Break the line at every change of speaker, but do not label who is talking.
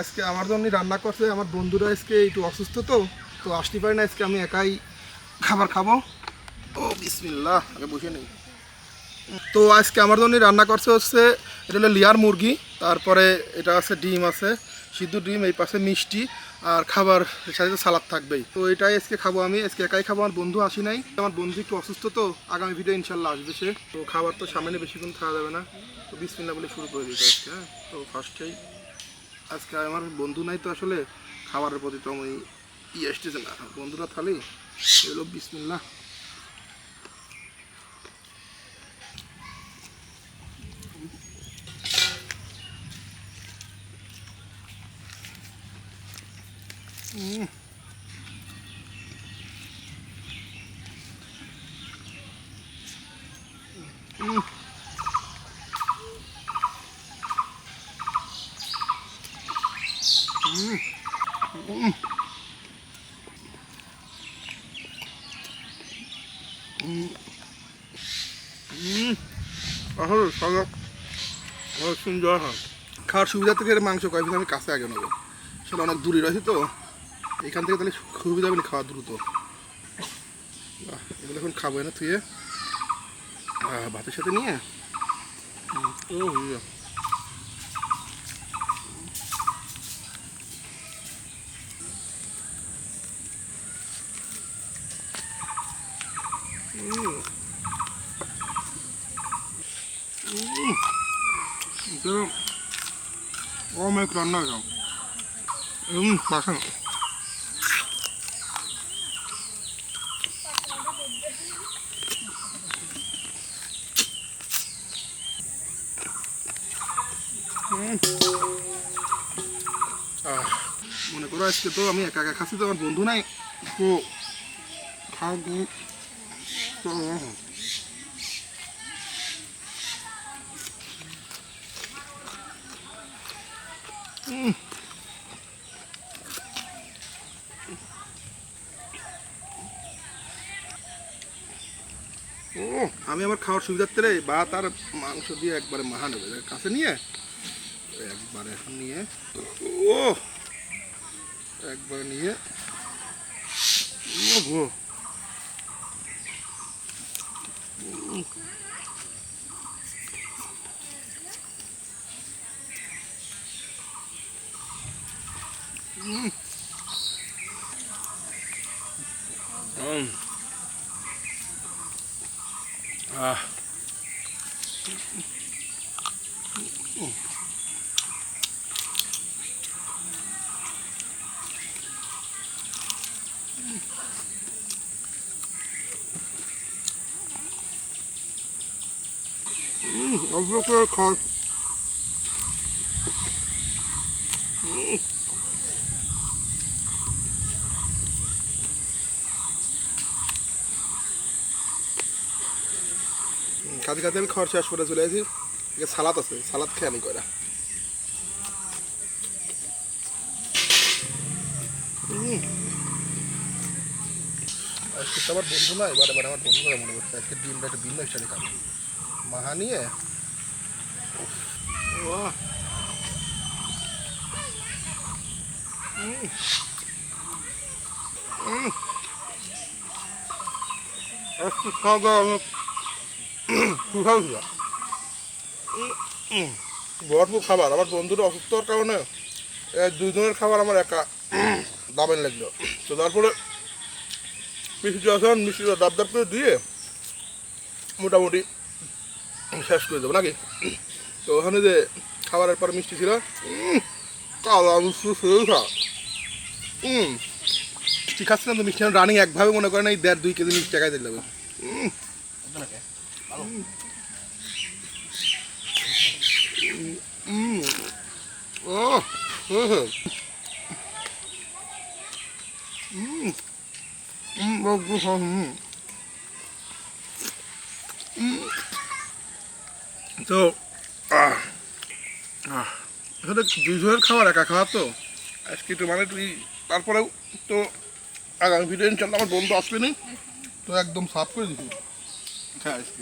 আজকে আমার জন্য রান্না করছে আমার বন্ধুরা, আজকে একটু অসুস্থ তো তো আসতে পারি না, আজকে আমি একাই খাবার খাবো। ও বিসমিল্লাহ, আগে বসে নেই। তো আজকে আমার জন্য রান্না করছে হচ্ছে এটা হলো লেয়ার মুরগি, তারপরে এটা আছে ডিম আছে, সিদ্ধ ডিম, এই পাশে মিষ্টি আর খাবার সাথে সালাদ থাকবেই। তো এটাই আজকে খাবো, আমি আজকে একাই খাবো, আমার বন্ধু আসি নাই, আমার বন্ধু একটু অসুস্থ তো আগামী ভিডিও ইনশাল্লাহ আসবে সে। তো খাবার তো সামনে বেশিক্ষণ খাওয়া যাবে না, তো বিসমিল্লাহ বলে শুরু করে দিতে আজকে। হ্যাঁ, তো ফার্স্টেই আজকে আমার বন্ধু নাই তো আসলে খাবারের প্রতি তো আমি আসতেছে না, বন্ধুরা থালি এলো। বিসমিল্লাহ। আসলে সব সুন্দর হয়, খাওয়ার সুবিধা থেকে মাংস কয়েকদিন আমি কাছে আগে নেবো, আসলে অনেক দূরে রয়েছে তো এখান থেকে, তাহলে সুবিধা হবে না খাওয়া দ্রুত। এগুলো এখন খাবো না তুই ভাতের সাথে নিয়ে। অনেক রান্না যাও পাশান। মনে করো আজকে তো আমি একা একা খাচ্ছি, তো আমার বন্ধু নাই, তো খাওয়া আমি আমার খাওয়ার সুবিধার্থে ভাত আর মাংস দিয়ে একবারে মাহা নেবে কাছে নিয়ে একবারে এখন নিয়ে, ও একবার নিয়ে অল্প করে খাওয়া। কাজে কাজে আমি খাওয়ার শেষ করে চলে আসি, সালাদ আছে, সালাদ খেয়ে আমি কয়রা। আজকে তো আমার বন্ধু না, এবার এবার আমার বন্ধু করে মনে করছে আজকে ডিমটা একটু ভিন্ন হিসাবে খাবো মাহা নিয়ে। আজকে খাওয়া দাওয়া অনেক সুস্বাদু ছিল, ভরপুর খাবার। আমার বন্ধুরা অসুস্থ হওয়ার কারণে দুজনের খাবার আমার একা দামের লাগলো, তো তারপরে মিষ্টি আসন মিষ্টিটা দাব দাব করে দিয়ে মোটামুটি শেষ করে দেবো নাকি। তো ওখানে যে খাবারের পর মিষ্টি ছিল, কালা মিষ্টি খা মিষ্টি খাচ্ছিলাম তো, মিষ্টি রানিং একভাবে মনে করেন এই 1.5-2 কেজি মিষ্টি টাকায় দিতে হবে। তো আসলে দুজনের খাবার একা খাওয়া তো আজকে একটু মানে তুই, তারপরেও তো আগামী ভিডিও ইনশাল্লাহ আমার বন্ধু আসবে না, তো একদম সাফ করে দিবি। হ্যাঁ আজকে